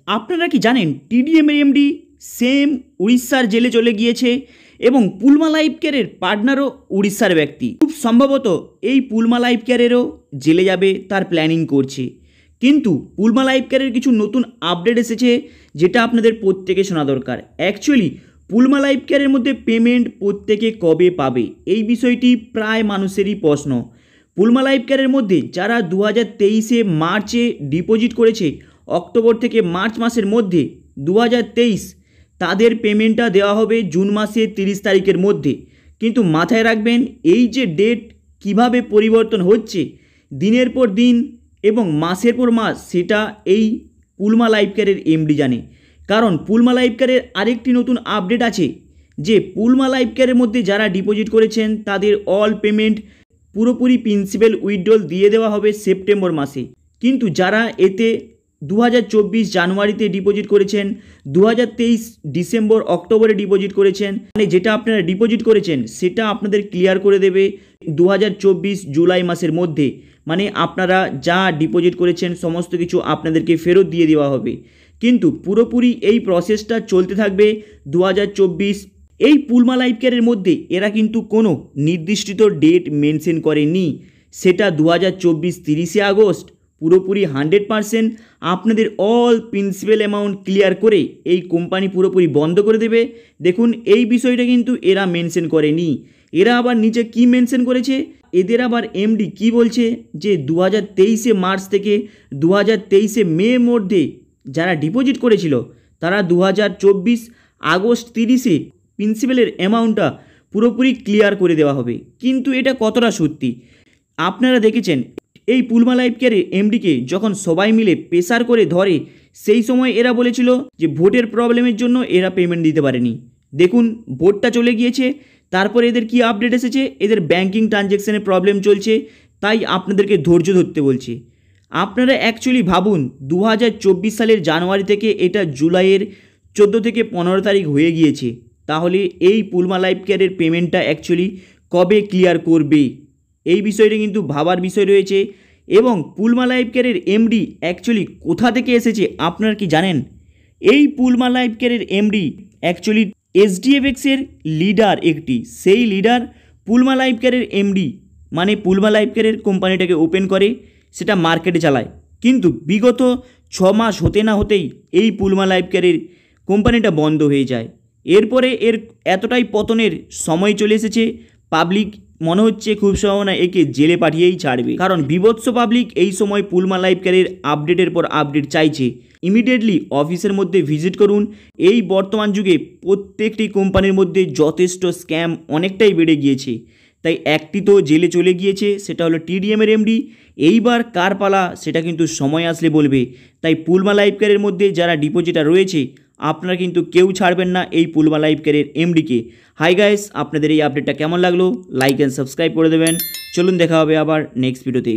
আপনারা কি জানেন টিডিএমের এমডি সেম উড়িষ্যার জেলে চলে গিয়েছে এবং পুলমা লাইফ কেয়ারের পার্টনারও উড়িষ্যার ব্যক্তি। খুব সম্ভবত এই পুলমা লাইফ কেয়ারেরও জেলে যাবে তার প্ল্যানিং করছে। কিন্তু পুলমা লাইফ কেয়ারের কিছু নতুন আপডেট এসেছে যেটা আপনাদের প্রত্যেকে শোনা দরকার। অ্যাকচুয়ালি পুলমা লাইফ কেয়ারের মধ্যে পেমেন্ট প্রত্যেকে কবে পাবে এই বিষয়টি প্রায় মানুষেরই প্রশ্ন। পুলমা লাইফ কেয়ারের মধ্যে যারা 2023 মার্চে ডিপোজিট করেছে, অক্টোবর থেকে মার্চ মাসের মধ্যে 2023 তাদের পেমেন্টটা দেওয়া হবে জুন মাসের 30 তারিখের মধ্যে। কিন্তু মাথায় রাখবেন এই যে ডেট কিভাবে পরিবর্তন হচ্ছে দিনের পর দিন এবং মাসের পর মাস, সেটা এই পুলমা লাইফ কেয়ারের এমডি জানে। কারণ পুলমা লাইফ কেয়ারের আরেকটি নতুন আপডেট আছে যে পুলমা লাইফ কেয়ারের মধ্যে যারা ডিপোজিট করেছেন তাদের অল পেমেন্ট পুরোপুরি প্রিন্সিপাল উইথড্রল দিয়ে দেওয়া হবে সেপ্টেম্বর মাসে। কিন্তু যারা এতে 2024 জানুয়ারিতে ডিপোজিট করেছেন, 2023 ডিসেম্বর অক্টোবরে ডিপোজিট করেছেন, মানে যেটা আপনারা ডিপোজিট করেছেন সেটা আপনাদের ক্লিয়ার করে দেবে 2024 জুলাই মাসের মধ্যে। মানে আপনারা যা ডিপোজিট করেছেন সমস্ত কিছু আপনাদেরকে ফেরত দিয়ে দেওয়া হবে। কিন্তু পুরোপুরি এই প্রসেসটা চলতে থাকবে 2024। এই পুলমা লাইফ কেয়ারের মধ্যে এরা কিন্তু কোনো নির্দিষ্ট ডেট মেনশন করেনি, সেটা 2024 30 আগস্ট পুরোপুরি 100% আপনাদের অল প্রিন্সিপাল অ্যামাউন্ট ক্লিয়ার করে এই কোম্পানি পুরোপুরি বন্ধ করে দেবে। দেখুন এই বিষয়টা কিন্তু এরা মেনশন করেনি। এরা আবার নিচে কি মেনশন করেছে, এদের আবার এমডি কি বলছে যে 2023 মার্চ থেকে 2023 মের মধ্যে যারা ডিপোজিট করেছিল তারা 2024 আগস্ট 30 প্রিন্সিপালের অ্যামাউন্টটা পুরোপুরি ক্লিয়ার করে দেওয়া হবে। কিন্তু এটা কতটা সত্যি? আপনারা দেখেছেন এই পুলমা লাইফ কেয়ারের এমডিকে যখন সবাই মিলে প্রেসার করে ধরে সেই সময় এরা বলেছিল যে ভোটের প্রবলেমের জন্য এরা পেমেন্ট দিতে পারেনি। দেখুন ভোটটা চলে গিয়েছে, তারপরে এদের কি আপডেট এসেছে, এদের ব্যাঙ্কিং ট্রানজ্যাকশানের প্রবলেম চলছে, তাই আপনাদেরকে ধৈর্য ধরতে বলছে। আপনারা অ্যাকচুয়ালি ভাবুন 2024 সালের জানুয়ারি থেকে এটা জুলাইয়ের 14 থেকে 15 তারিখ হয়ে গিয়েছে। তাহলে এই পুলমা লাইফ কেয়ারের পেমেন্টটা অ্যাকচুয়ালি কবে ক্লিয়ার করবে এই বিষয়টা কিন্তু ভাবার বিষয় রয়েছে। এবং পুলমা লাইফ কেয়ারের এমডি অ্যাকচুয়ালি কোথা থেকে এসেছে আপনারা কি জানেন? এই পুলমা লাইফ কেয়ারের এমডি অ্যাকচুয়ালি এসডিএফএক্সের লিডার একটি, সেই লিডার পুলমা লাইফ কেয়ারের এমডি, মানে পুলমা লাইফ কেয়ারের কোম্পানিটাকে ওপেন করে সেটা মার্কেটে চালায়। কিন্তু বিগত 6 মাস হতে না হতেই এই পুলমা লাইফ কেয়ারের কোম্পানিটা বন্ধ হয়ে যায়। এরপরে এর এতটাই পতনের সময় চলে এসেছে, পাবলিক মনে হচ্ছে খুব সম্ভাবনা একে জেলে পাঠিয়েই ছাড়বে। কারণ বিভৎস পাবলিক এই সময় পুলমা লাইফ কেয়ারের আপডেটের পর আপডেট চাইছে। ইমিডিয়েটলি অফিসের মধ্যে ভিজিট করুন। এই বর্তমান যুগে প্রত্যেকটি কোম্পানির মধ্যে যথেষ্ট স্ক্যাম অনেকটাই বেড়ে গিয়েছে, তাই একটি তো জেলে চলে গিয়েছে, সেটা হলো টিডিএমের এমডি। এইবার কার পালা সেটা কিন্তু সময় আসলে বলবে। তাই পুলমা লাইফ কেয়ারের মধ্যে যারা ডিপোজিটার রয়েছে আপনারা কিন্তু কেউ ছাড়বেন না এই পুলমা লাইফ কেয়ারের এমডিকে। হাই গাইস, আপনাদের এই আপডেটটা কেমন লাগলো লাইক অ্যান্ড সাবস্ক্রাইব করে দেবেন। চলুন দেখা হবে আবার নেক্সট ভিডিওতে।